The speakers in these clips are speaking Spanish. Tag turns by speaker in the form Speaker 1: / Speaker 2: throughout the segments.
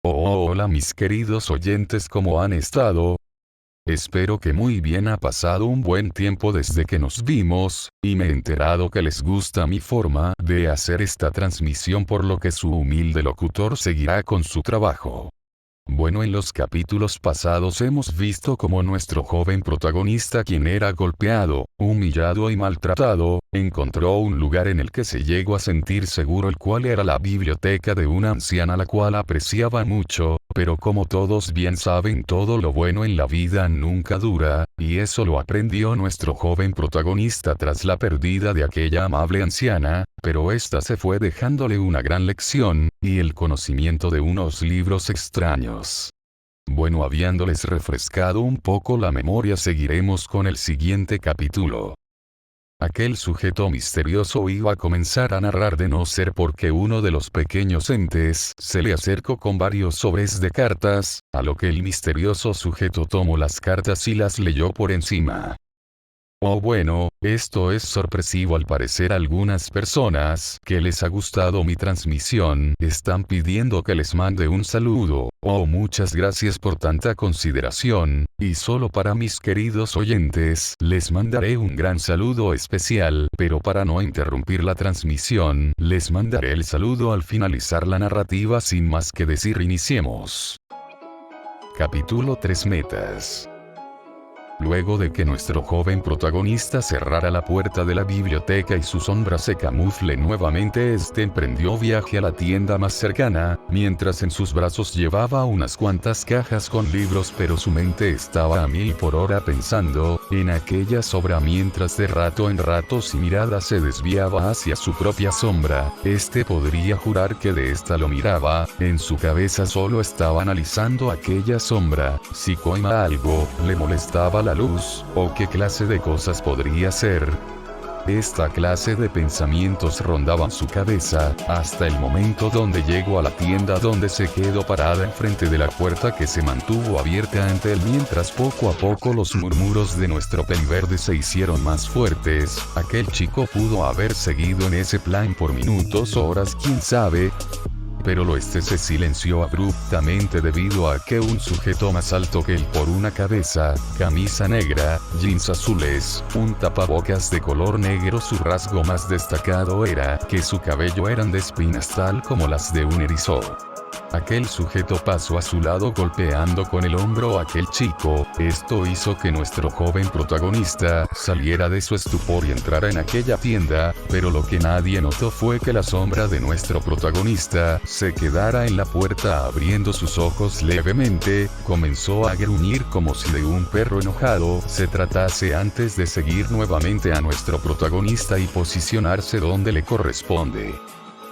Speaker 1: Hola mis queridos oyentes, ¿cómo han estado? Espero que muy bien. Ha pasado un buen tiempo desde que nos vimos, y me he enterado que les gusta mi forma de hacer esta transmisión, por lo que su humilde locutor seguirá con su trabajo. Bueno, en los capítulos pasados hemos visto cómo nuestro joven protagonista, quien era golpeado, humillado y maltratado, encontró un lugar en el que se llegó a sentir seguro, el cual era la biblioteca de una anciana la cual apreciaba mucho, pero como todos bien saben, todo lo bueno en la vida nunca dura, y eso lo aprendió nuestro joven protagonista tras la pérdida de aquella amable anciana, pero esta se fue dejándole una gran lección, y el conocimiento de unos libros extraños. Bueno, habiéndoles refrescado un poco la memoria, seguiremos con el siguiente capítulo. Aquel sujeto misterioso iba a comenzar a narrar, de no ser porque uno de los pequeños entes se le acercó con varios sobres de cartas, a lo que el misterioso sujeto tomó las cartas y las leyó por encima. Oh bueno, esto es sorpresivo. Al parecer algunas personas que les ha gustado mi transmisión están pidiendo que les mande un saludo. Oh, muchas gracias por tanta consideración, y solo para mis queridos oyentes les mandaré un gran saludo especial, pero para no interrumpir la transmisión, les mandaré el saludo al finalizar la narrativa. Sin más que decir, iniciemos. Capítulo 3: Metas. Luego de que nuestro joven protagonista cerrara la puerta de la biblioteca y su sombra se camufle nuevamente, emprendió viaje a la tienda más cercana, mientras en sus brazos llevaba unas cuantas cajas con libros, pero su mente estaba a 1000 por hora pensando en aquella obra, mientras de rato en rato su mirada se desviaba hacia su propia sombra. Podría jurar que de esta lo miraba, en su cabeza solo estaba analizando aquella sombra, si coima algo le molestaba la luz, o qué clase de cosas podría ser. Esta clase de pensamientos rondaban su cabeza, hasta el momento donde llegó a la tienda, donde se quedó parada enfrente de la puerta que se mantuvo abierta ante él, mientras poco a poco los murmuros de nuestro peliverde se hicieron más fuertes. Aquel chico pudo haber seguido en ese plan por minutos o horas, quién sabe, pero se silenció abruptamente debido a que un sujeto más alto que él, por una cabeza, camisa negra, jeans azules, un tapabocas de color negro, su rasgo más destacado era que su cabello eran de espinas tal como las de un erizo. Aquel sujeto pasó a su lado golpeando con el hombro a aquel chico. Esto hizo que nuestro joven protagonista saliera de su estupor y entrara en aquella tienda, pero lo que nadie notó fue que la sombra de nuestro protagonista se quedara en la puerta. Abriendo sus ojos levemente, comenzó a gruñir como si de un perro enojado se tratase, antes de seguir nuevamente a nuestro protagonista y posicionarse donde le corresponde.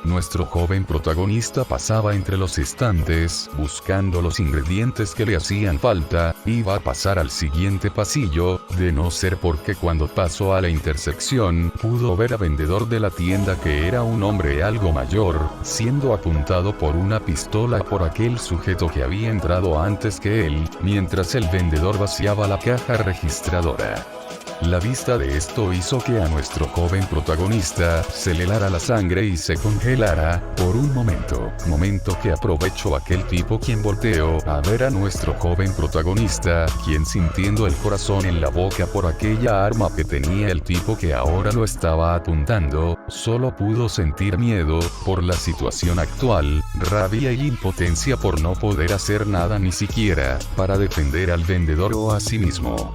Speaker 1: Nuestro joven protagonista pasaba entre los estantes, buscando los ingredientes que le hacían falta. Iba a pasar al siguiente pasillo, de no ser porque cuando pasó a la intersección, pudo ver al vendedor de la tienda, que era un hombre algo mayor, siendo apuntado por una pistola por aquel sujeto que había entrado antes que él, mientras el vendedor vaciaba la caja registradora. La vista de esto hizo que a nuestro joven protagonista se le helara la sangre y se congelara por un momento que aprovechó aquel tipo, quien volteó a ver a nuestro joven protagonista, quien, sintiendo el corazón en la boca por aquella arma que tenía el tipo que ahora lo estaba apuntando, solo pudo sentir miedo por la situación actual, rabia y impotencia por no poder hacer nada, ni siquiera para defender al vendedor o a sí mismo.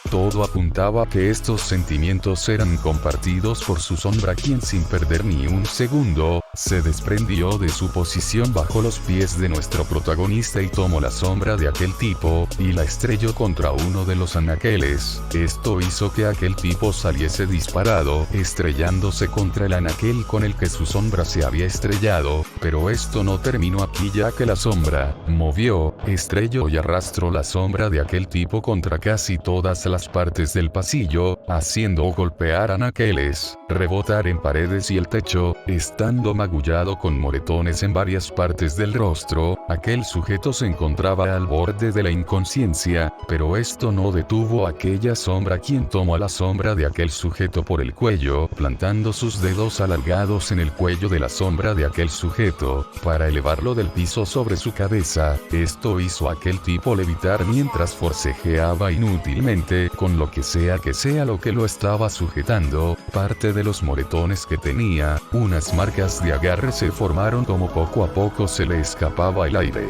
Speaker 1: Todo apuntaba a que estos sentimientos eran compartidos por su sombra, quien sin perder ni un segundo, se desprendió de su posición bajo los pies de nuestro protagonista y tomó la sombra de aquel tipo, y la estrelló contra uno de los anaqueles. Esto hizo que aquel tipo saliese disparado, estrellándose contra el anaquel con el que su sombra se había estrellado, pero esto no terminó aquí, ya que la sombra movió, estrelló y arrastró la sombra de aquel tipo contra casi todas las partes del pasillo, haciendo golpear anaqueles, rebotar en paredes y el techo, estando magullado con moretones en varias partes del rostro. Aquel sujeto se encontraba al borde de la inconsciencia, pero esto no detuvo a aquella sombra, quien tomó a la sombra de aquel sujeto por el cuello, plantando sus dedos alargados en el cuello de la sombra de aquel sujeto, para elevarlo del piso sobre su cabeza. Esto hizo a aquel tipo levitar mientras forcejeaba inútilmente con lo que sea lo que lo estaba sujetando. Parte de los moretones que tenía, unas marcas de agarre se formaron como poco a poco se le escapaba el aire.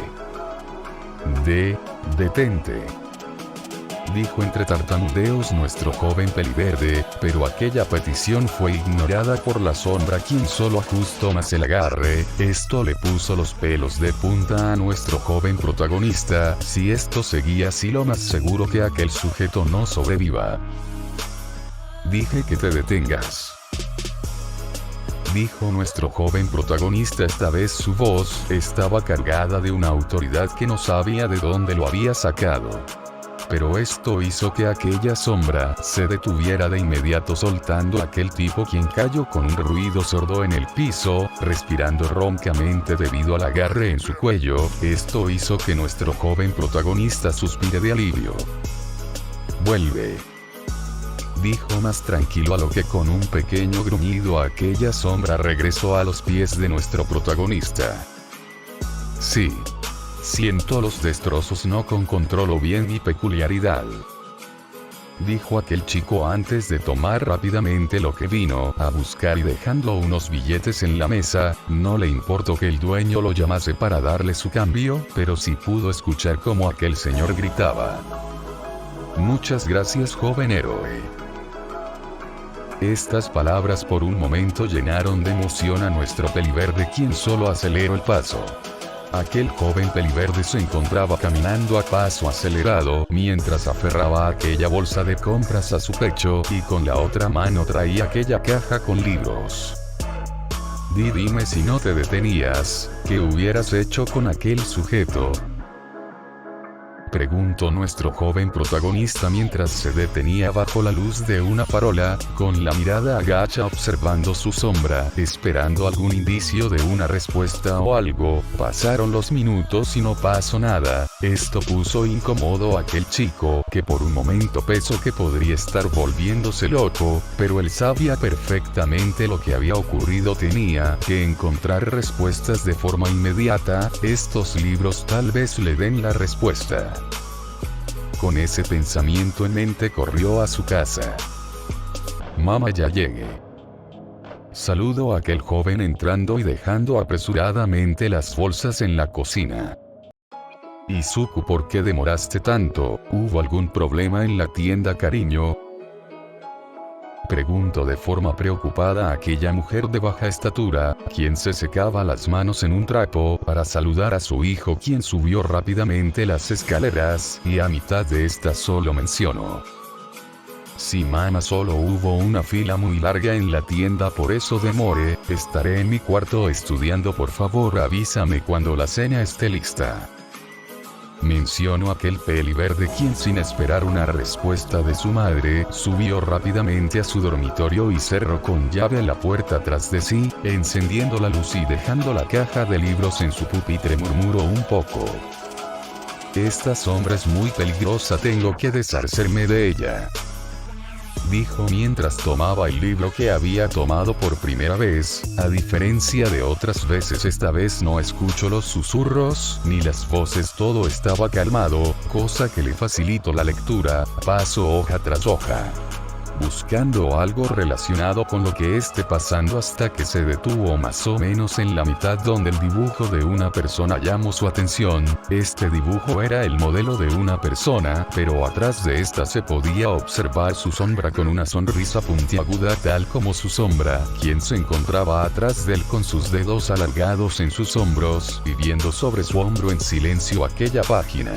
Speaker 1: Detente, dijo entre tartamudeos nuestro joven peliverde, pero aquella petición fue ignorada por la sombra, quien solo ajustó más el agarre. Esto le puso los pelos de punta a nuestro joven protagonista. Si esto seguía así, lo más seguro que aquel sujeto no sobreviva. Dije que te detengas, dijo nuestro joven protagonista. Esta vez su voz estaba cargada de una autoridad que no sabía de dónde lo había sacado. Pero esto hizo que aquella sombra se detuviera de inmediato, soltando a aquel tipo, quien cayó con un ruido sordo en el piso, respirando roncamente debido al agarre en su cuello. Esto hizo que nuestro joven protagonista suspire de alivio. Vuelve, dijo más tranquilo, a lo que con un pequeño gruñido aquella sombra regresó a los pies de nuestro protagonista. Sí, siento los destrozos, no controlo bien mi peculiaridad, dijo aquel chico antes de tomar rápidamente lo que vino a buscar y dejando unos billetes en la mesa. No le importó que el dueño lo llamase para darle su cambio, pero sí pudo escuchar cómo aquel señor gritaba: muchas gracias, joven héroe. Estas palabras por un momento llenaron de emoción a nuestro peliverde, quien solo aceleró el paso. Aquel joven peliverde se encontraba caminando a paso acelerado, mientras aferraba aquella bolsa de compras a su pecho, y con la otra mano traía aquella caja con libros. Dime, si no te detenías, ¿qué hubieras hecho con aquel sujeto?, preguntó nuestro joven protagonista mientras se detenía bajo la luz de una farola, con la mirada agacha observando su sombra, esperando algún indicio de una respuesta o algo. Pasaron los minutos y no pasó nada. Esto puso incómodo a aquel chico, que por un momento pensó que podría estar volviéndose loco, pero él sabía perfectamente lo que había ocurrido. Tenía que encontrar respuestas de forma inmediata. Estos libros tal vez le den la respuesta. Con ese pensamiento en mente corrió a su casa. Mamá, ya llegué, saludó a aquel joven entrando y dejando apresuradamente las bolsas en la cocina. ¿Izuku, por qué demoraste tanto? ¿Hubo algún problema en la tienda, cariño?, preguntó de forma preocupada a aquella mujer de baja estatura, quien se secaba las manos en un trapo para saludar a su hijo, quien subió rápidamente las escaleras, y a mitad de esta solo mencionó: sí, mamá, solo hubo una fila muy larga en la tienda, por eso demoré. Estaré en mi cuarto estudiando, por favor avísame cuando la cena esté lista, mencionó aquel peliverde, quien sin esperar una respuesta de su madre, subió rápidamente a su dormitorio y cerró con llave la puerta tras de sí, encendiendo la luz y dejando la caja de libros en su pupitre. Murmuró un poco: esta sombra es muy peligrosa, tengo que deshacerme de ella, dijo mientras tomaba el libro que había tomado por primera vez. A diferencia de otras veces, esta vez no escuchó los susurros ni las voces, todo estaba calmado, cosa que le facilitó la lectura. Pasó hoja tras hoja, buscando algo relacionado con lo que esté pasando, hasta que se detuvo más o menos en la mitad, donde el dibujo de una persona llamó su atención. Este dibujo era el modelo de una persona, pero atrás de esta se podía observar su sombra con una sonrisa puntiaguda, tal como su sombra, quien se encontraba atrás de él con sus dedos alargados en sus hombros, y viendo sobre su hombro en silencio aquella página.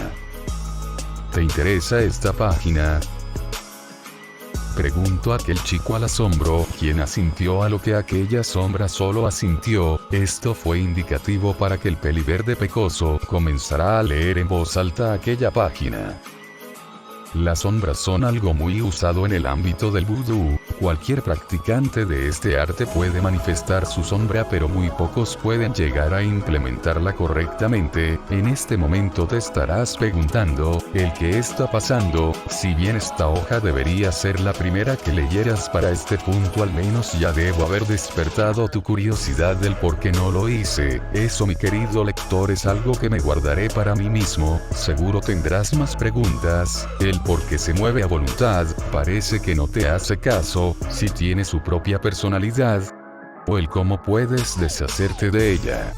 Speaker 1: ¿Te interesa esta página?, preguntó aquel chico al asombro, quien asintió a lo que aquella sombra solo asintió. Esto fue indicativo para que el peliverde pecoso comenzara a leer en voz alta aquella página. Las sombras son algo muy usado en el ámbito del vudú. Cualquier practicante de este arte puede manifestar su sombra, pero muy pocos pueden llegar a implementarla correctamente. En este momento te estarás preguntando, ¿el qué está pasando? Si bien esta hoja debería ser la primera que leyeras para este punto, al menos ya debo haber despertado tu curiosidad del por qué no lo hice. Eso, mi querido lector, es algo que me guardaré para mí mismo. Seguro tendrás más preguntas. El por qué se mueve a voluntad, parece que no te hace caso, si tiene su propia personalidad. O el cómo puedes deshacerte de ella.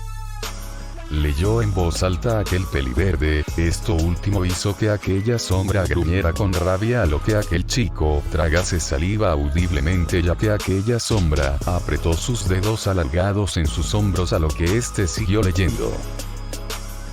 Speaker 1: Leyó en voz alta aquel peliverde. Esto último hizo que aquella sombra gruñera con rabia, a lo que aquel chico tragase saliva audiblemente, ya que aquella sombra apretó sus dedos alargados en sus hombros, a lo que éste siguió leyendo.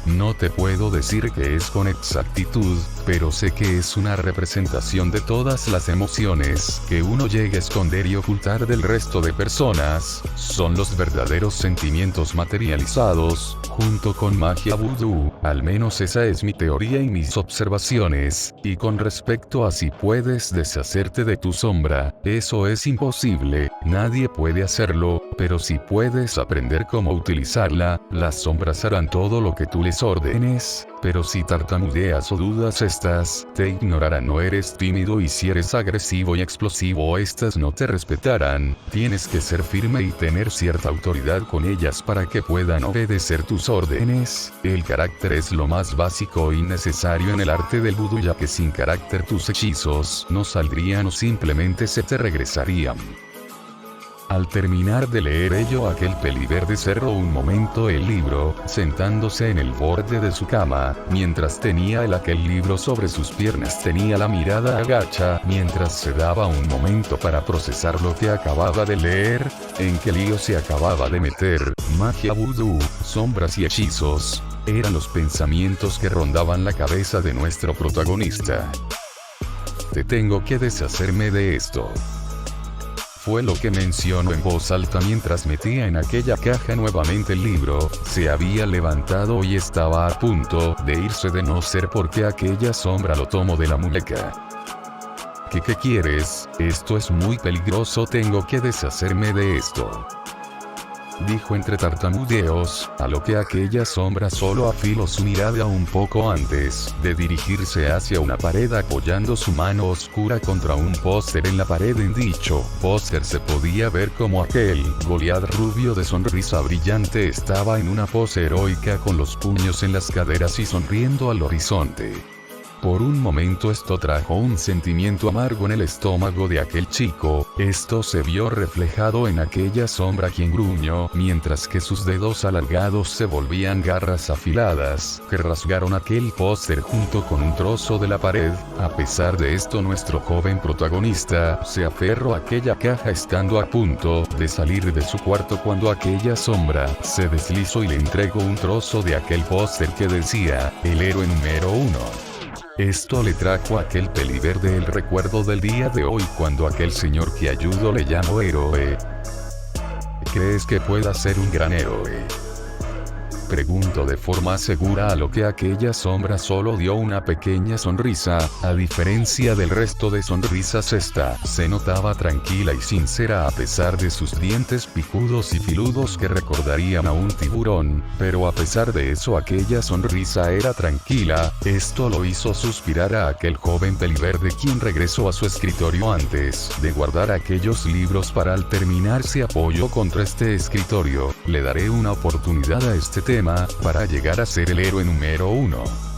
Speaker 1: No te puedo decir que es con exactitud, pero sé que es una representación de todas las emociones que uno llega a esconder y ocultar del resto de personas. Son los verdaderos sentimientos materializados, junto con magia vudú. Al menos esa es mi teoría y mis observaciones. Y con respecto a si puedes deshacerte de tu sombra, eso es imposible, nadie puede hacerlo, pero si puedes aprender cómo utilizarla, las sombras harán todo lo que tú les órdenes. Pero si tartamudeas o dudas, estas te ignorarán. No eres tímido, y si eres agresivo y explosivo, estas no te respetarán. Tienes que ser firme y tener cierta autoridad con ellas para que puedan obedecer tus órdenes. El carácter es lo más básico y necesario en el arte del vudú, ya que sin carácter tus hechizos no saldrían o simplemente se te regresarían. Al terminar de leer ello, aquel peliverde cerró un momento el libro, sentándose en el borde de su cama. Mientras tenía aquel libro sobre sus piernas, tenía la mirada agacha, mientras se daba un momento para procesar lo que acababa de leer. ¿En qué lío se acababa de meter? Magia vudú, sombras y hechizos. Eran los pensamientos que rondaban la cabeza de nuestro protagonista. Tengo que deshacerme de esto. Fue lo que mencionó en voz alta mientras metía en aquella caja nuevamente el libro. Se había levantado y estaba a punto de irse, de no ser porque aquella sombra lo tomó de la muñeca. ¿Qué quieres? Esto es muy peligroso, tengo que deshacerme de esto, dijo entre tartamudeos, a lo que aquella sombra solo afiló su mirada un poco antes de dirigirse hacia una pared, apoyando su mano oscura contra un póster en la pared. En dicho póster se podía ver como aquel Goliat rubio de sonrisa brillante estaba en una pose heroica, con los puños en las caderas y sonriendo al horizonte. Por un momento esto trajo un sentimiento amargo en el estómago de aquel chico. Esto se vio reflejado en aquella sombra, quien gruñó, mientras que sus dedos alargados se volvían garras afiladas, que rasgaron aquel póster junto con un trozo de la pared. A pesar de esto, nuestro joven protagonista se aferró a aquella caja, estando a punto de salir de su cuarto cuando aquella sombra se deslizó y le entregó un trozo de aquel póster que decía, el héroe número 1. Esto le trajo a aquel peliverde el recuerdo del día de hoy, cuando aquel señor que ayudó le llamó héroe. ¿Crees que pueda ser un gran héroe? Preguntó de forma segura, a lo que aquella sombra solo dio una pequeña sonrisa. A diferencia del resto de sonrisas, esta se notaba tranquila y sincera, a pesar de sus dientes picudos y filudos que recordarían a un tiburón. Pero a pesar de eso, aquella sonrisa era tranquila. Esto lo hizo suspirar a aquel joven peliverde, quien regresó a su escritorio antes de guardar aquellos libros para, al terminar, se apoyó contra este escritorio. Le daré una oportunidad a este tema para llegar a ser el héroe número 1.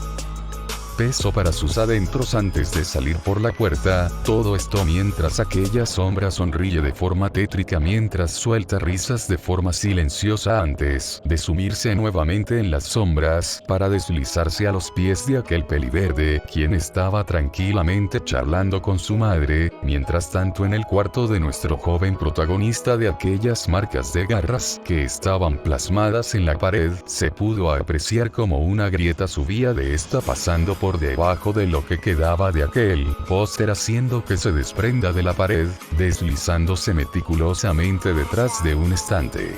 Speaker 1: Pesó para sus adentros antes de salir por la puerta. Todo esto mientras aquella sombra sonríe de forma tétrica, mientras suelta risas de forma silenciosa, antes de sumirse nuevamente en las sombras para deslizarse a los pies de aquel peliverde, quien estaba tranquilamente charlando con su madre. Mientras tanto, en el cuarto de nuestro joven protagonista, de aquellas marcas de garras que estaban plasmadas en la pared, se pudo apreciar como una grieta subía de esta, pasando por debajo de lo que quedaba de aquel póster, haciendo que se desprenda de la pared, deslizándose meticulosamente detrás de un estante.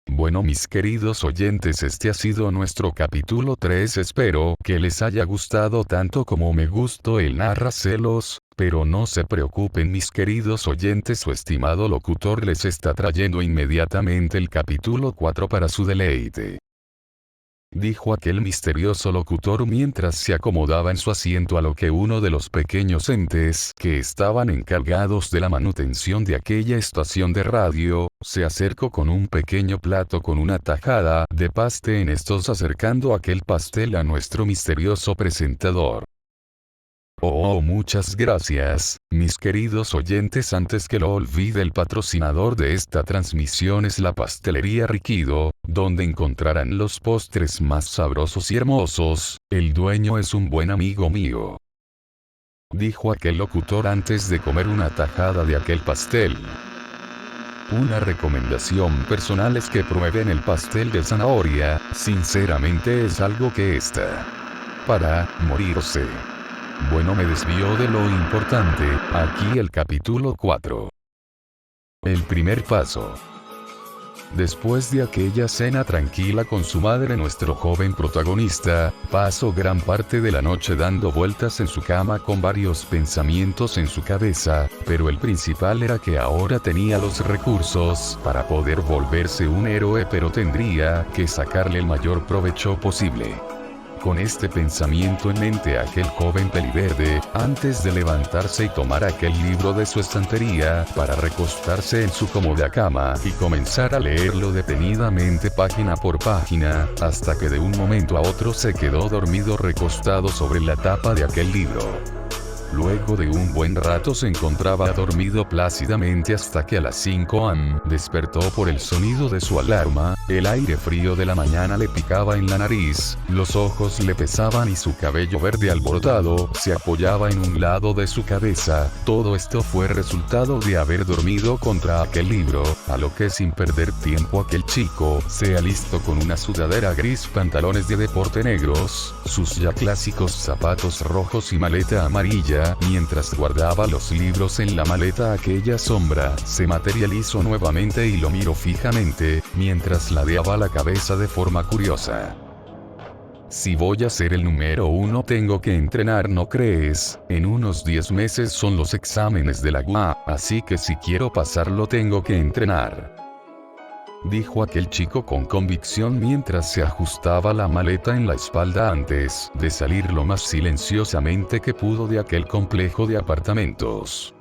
Speaker 1: Bueno, mis queridos oyentes, este ha sido nuestro capítulo 3. Espero que les haya gustado tanto como me gustó el narracelos, pero no se preocupen mis queridos oyentes, su estimado locutor les está trayendo inmediatamente el capítulo 4 para su deleite. Dijo aquel misterioso locutor mientras se acomodaba en su asiento, a lo que uno de los pequeños entes que estaban encargados de la manutención de aquella estación de radio, se acercó con un pequeño plato con una tajada de pastel en estos, acercando aquel pastel a nuestro misterioso presentador. Oh, muchas gracias, mis queridos oyentes. Antes que lo olvide, el patrocinador de esta transmisión es la Pastelería Riquido, donde encontrarán los postres más sabrosos y hermosos. El dueño es un buen amigo mío, dijo aquel locutor antes de comer una tajada de aquel pastel. Una recomendación personal es que prueben el pastel de zanahoria, sinceramente es algo que está para morirse. Bueno, me desvío de lo importante, aquí el capítulo 4. El primer paso. Después de aquella cena tranquila con su madre, nuestro joven protagonista pasó gran parte de la noche dando vueltas en su cama con varios pensamientos en su cabeza, pero el principal era que ahora tenía los recursos para poder volverse un héroe, pero tendría que sacarle el mayor provecho posible. Con este pensamiento en mente, aquel joven peliverde, antes de levantarse y tomar aquel libro de su estantería, para recostarse en su cómoda cama y comenzar a leerlo detenidamente página por página, hasta que de un momento a otro se quedó dormido recostado sobre la tapa de aquel libro. Luego de un buen rato se encontraba dormido plácidamente hasta que a las 5 am despertó por el sonido de su alarma. El aire frío de la mañana le picaba en la nariz, los ojos le pesaban y su cabello verde alborotado se apoyaba en un lado de su cabeza. Todo esto fue resultado de haber dormido contra aquel libro, a lo que sin perder tiempo aquel chico se alistó con una sudadera gris, pantalones de deporte negros, sus ya clásicos zapatos rojos y maleta amarilla. Mientras guardaba los libros en la maleta, aquella sombra se materializó nuevamente y lo miró fijamente, mientras ladeaba la cabeza de forma curiosa. Si voy a ser el número 1 tengo que entrenar, ¿no crees? En unos 10 meses son los exámenes de la UA, así que si quiero pasarlo tengo que entrenar, dijo aquel chico con convicción mientras se ajustaba la maleta en la espalda antes de salir lo más silenciosamente que pudo de aquel complejo de apartamentos.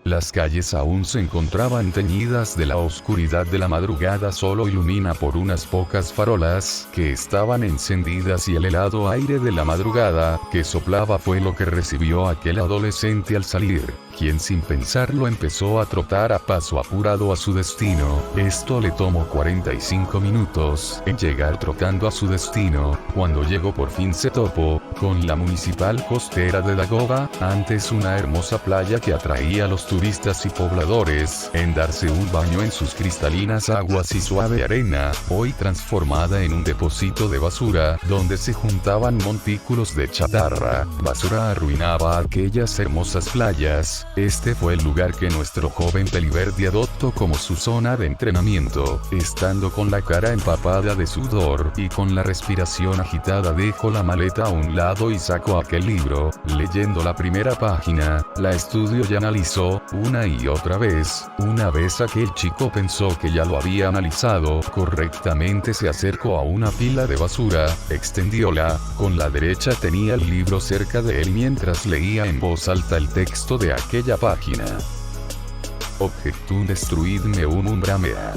Speaker 1: Las calles aún se encontraban teñidas de la oscuridad de la madrugada, solo ilumina por unas pocas farolas que estaban encendidas, y el helado aire de la madrugada que soplaba fue lo que recibió aquel adolescente al salir, quien sin pensarlo empezó a trotar a paso apurado a su destino. Esto le tomó 45 minutos en llegar trotando a su destino. Cuando llegó por fin se topó con la municipal costera de Dagoba, antes una hermosa playa que atraía a los turistas y pobladores en darse un baño en sus cristalinas aguas y suave arena, hoy transformada en un depósito de basura, donde se juntaban montículos de chatarra. Basura arruinaba aquellas hermosas playas. Este fue el lugar que nuestro joven peliverde adoptó como su zona de entrenamiento. Estando con la cara empapada de sudor y con la respiración agitada, dejó la maleta a un lado y sacó aquel libro. Leyendo la primera página, la estudió y analizó una y otra vez. Una vez aquel chico pensó que ya lo había analizado correctamente, se acercó a una pila de basura, extendióla. Con la derecha tenía el libro cerca de él mientras leía en voz alta el texto de aquella página. Objectum destruid meum umbra mea,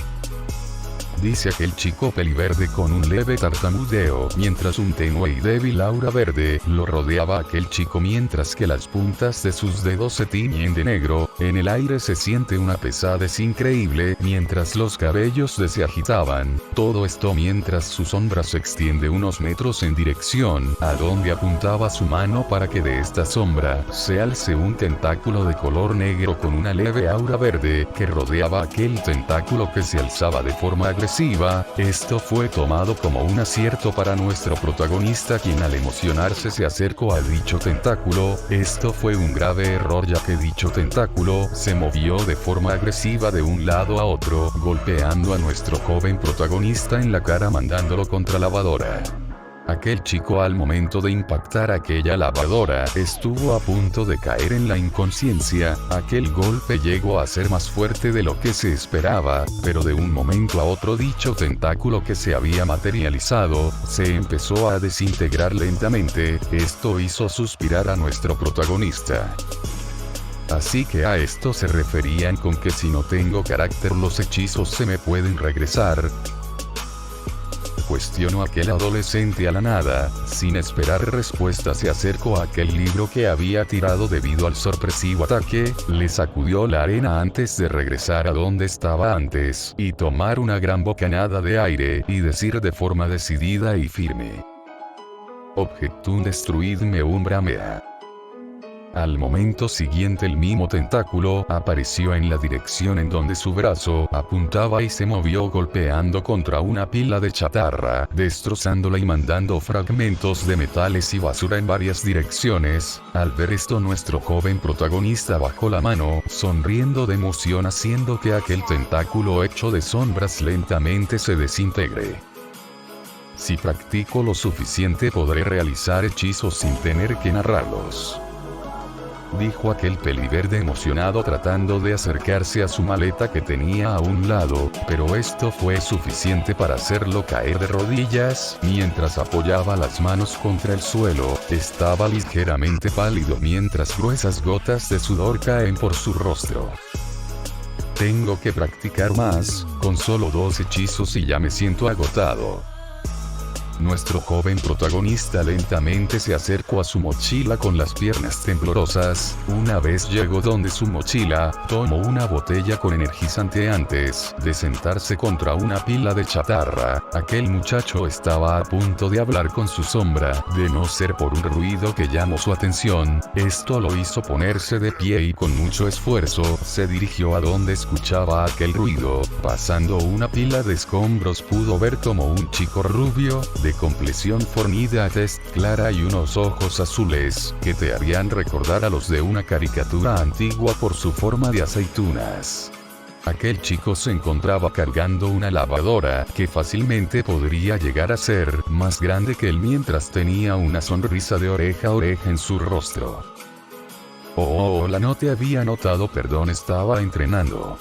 Speaker 1: dice aquel chico peliverde con un leve tartamudeo, mientras un tenue y débil aura verde lo rodeaba aquel chico, mientras que las puntas de sus dedos se tiñen de negro. En el aire se siente una pesadez increíble, mientras los cabellos se agitaban. Todo esto mientras su sombra se extiende unos metros en dirección a donde apuntaba su mano, para que de esta sombra se alce un tentáculo de color negro con una leve aura verde que rodeaba aquel tentáculo, que se alzaba de forma agresiva agresiva. Esto fue tomado como un acierto para nuestro protagonista, quien al emocionarse se acercó a dicho tentáculo. Esto fue un grave error, ya que dicho tentáculo se movió de forma agresiva de un lado a otro, golpeando a nuestro joven protagonista en la cara, mandándolo contra la lavadora. Aquel chico, al momento de impactar aquella lavadora, estuvo a punto de caer en la inconsciencia. Aquel golpe llegó a ser más fuerte de lo que se esperaba, pero de un momento a otro dicho tentáculo que se había materializado, se empezó a desintegrar lentamente. Esto hizo suspirar a nuestro protagonista. Así que a esto se referían con que si no tengo carácter los hechizos se me pueden regresar. Cuestionó aquel adolescente a la nada. Sin esperar respuesta se acercó a aquel libro que había tirado debido al sorpresivo ataque, le sacudió la arena antes de regresar a donde estaba antes, y tomar una gran bocanada de aire, y decir de forma decidida y firme: Objectum destruidme umbra mea. Al momento siguiente el mismo tentáculo apareció en la dirección en donde su brazo apuntaba y se movió, golpeando contra una pila de chatarra, destrozándola y mandando fragmentos de metales y basura en varias direcciones. Al ver esto, nuestro joven protagonista bajó la mano, sonriendo de emoción, haciendo que aquel tentáculo hecho de sombras lentamente se desintegre. Si practico lo suficiente podré realizar hechizos sin tener que narrarlos, dijo aquel peliverde emocionado, tratando de acercarse a su maleta que tenía a un lado, pero esto fue suficiente para hacerlo caer de rodillas. Mientras apoyaba las manos contra el suelo, estaba ligeramente pálido mientras gruesas gotas de sudor caen por su rostro. Tengo que practicar más, con solo 2 hechizos y ya me siento agotado. Nuestro joven protagonista lentamente se acercó a su mochila con las piernas temblorosas. Una vez llegó donde su mochila, tomó una botella con energizante antes de sentarse contra una pila de chatarra. Aquel muchacho estaba a punto de hablar con su sombra, de no ser por un ruido que llamó su atención. Esto lo hizo ponerse de pie y con mucho esfuerzo se dirigió a donde escuchaba aquel ruido. Pasando una pila de escombros pudo ver como un chico rubio, de complexión fornida, tez clara y unos ojos azules, que te harían recordar a los de una caricatura antigua por su forma de aceitunas. Aquel chico se encontraba cargando una lavadora, que fácilmente podría llegar a ser más grande que él, mientras tenía una sonrisa de oreja a oreja en su rostro. Hola, no te había notado, perdón, estaba entrenando,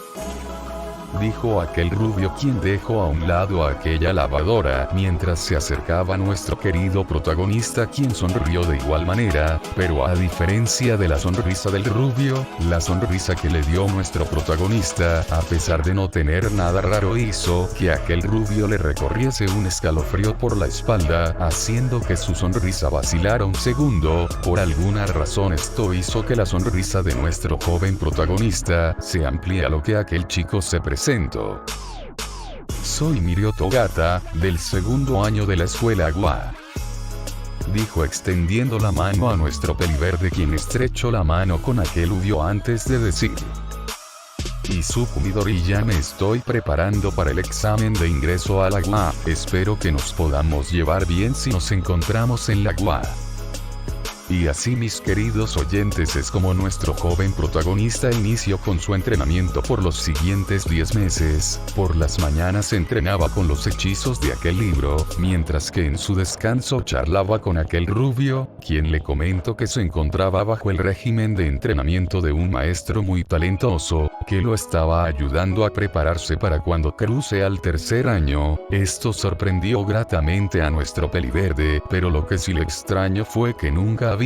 Speaker 1: dijo aquel rubio, quien dejó a un lado a aquella lavadora mientras se acercaba a nuestro querido protagonista, quien sonrió de igual manera, pero a diferencia de la sonrisa del rubio, la sonrisa que le dio nuestro protagonista, a pesar de no tener nada raro, hizo que aquel rubio le recorriese un escalofrío por la espalda, haciendo que su sonrisa vacilara un segundo. Por alguna razón esto hizo que la sonrisa de nuestro joven protagonista se amplíe a lo que aquel chico se presentó. Soy Mirio Togata, del segundo año de la escuela Agua, dijo extendiendo la mano a nuestro peliverde, quien estrechó la mano con aquel rubio antes de decir: Izuku Midori, ya me estoy preparando para el examen de ingreso al Agua, espero que nos podamos llevar bien si nos encontramos en la Agua. Y así, mis queridos oyentes, es como nuestro joven protagonista inició con su entrenamiento por los siguientes 10 meses. Por las mañanas entrenaba con los hechizos de aquel libro, mientras que en su descanso charlaba con aquel rubio, quien le comentó que se encontraba bajo el régimen de entrenamiento de un maestro muy talentoso, que lo estaba ayudando a prepararse para cuando cruce al 3er año. Esto sorprendió gratamente a nuestro peliverde, pero lo que sí le extrañó fue que nunca había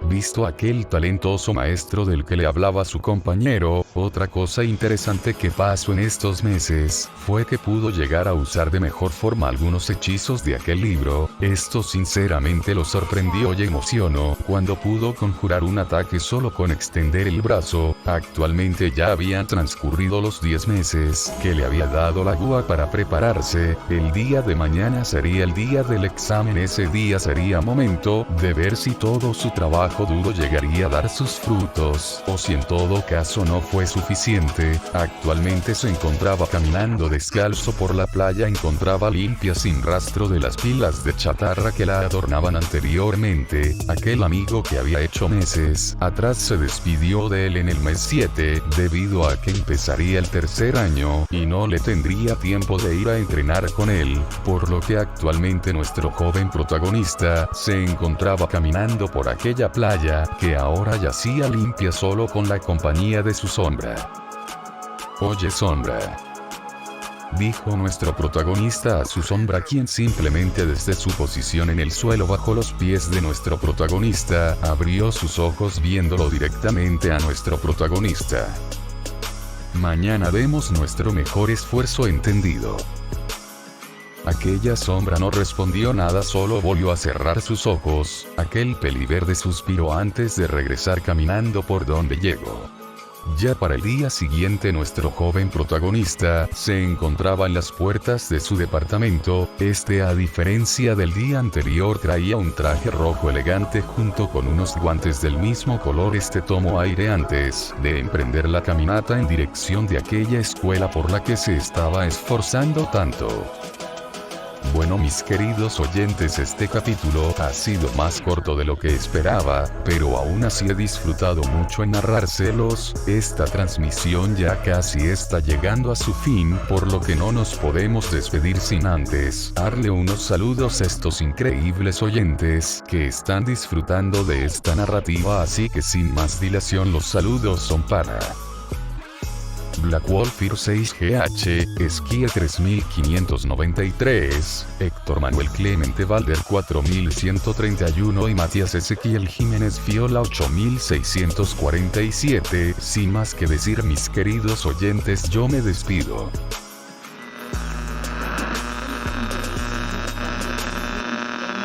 Speaker 1: visto aquel talentoso maestro del que le hablaba su compañero. Otra cosa interesante que pasó en estos meses fue que pudo llegar a usar de mejor forma algunos hechizos de aquel libro. Esto sinceramente lo sorprendió y emocionó cuando pudo conjurar un ataque solo con extender el brazo. Actualmente ya habían transcurrido los 10 meses que le había dado la GUA para prepararse. El día de mañana sería el día del examen. Ese día sería momento de ver si todos su trabajo duro llegaría a dar sus frutos, o si en todo caso no fue suficiente, actualmente se encontraba caminando descalzo por la playa, encontraba limpia sin rastro de las pilas de chatarra que la adornaban anteriormente. Aquel amigo que había hecho meses atrás se despidió de él en el mes 7, debido a que empezaría el tercer año, y no le tendría tiempo de ir a entrenar con él, por lo que actualmente nuestro joven protagonista se encontraba caminando por aquella playa, que ahora yacía limpia solo con la compañía de su sombra. «Oye, sombra», dijo nuestro protagonista a su sombra, quien simplemente desde su posición en el suelo bajo los pies de nuestro protagonista, abrió sus ojos viéndolo directamente a nuestro protagonista. «Mañana demos nuestro mejor esfuerzo, ¿entendido?». Aquella sombra no respondió nada, solo volvió a cerrar sus ojos. Aquel peliverde suspiró antes de regresar caminando por donde llegó. Ya para el día siguiente nuestro joven protagonista se encontraba en las puertas de su departamento. A diferencia del día anterior, traía un traje rojo elegante junto con unos guantes del mismo color. Tomó aire antes de emprender la caminata en dirección de aquella escuela por la que se estaba esforzando tanto. Bueno, mis queridos oyentes, este capítulo ha sido más corto de lo que esperaba, pero aún así he disfrutado mucho en narrárselos. Esta transmisión ya casi está llegando a su fin, por lo que no nos podemos despedir sin antes darle unos saludos a estos increíbles oyentes que están disfrutando de esta narrativa, así que sin más dilación los saludos son para Black Wolfir 6GH, Esquia 3593, Héctor Manuel Clemente Valder 4131 y Matías Ezequiel Jiménez Fiola 8647. Sin más que decir, mis queridos oyentes, yo me despido.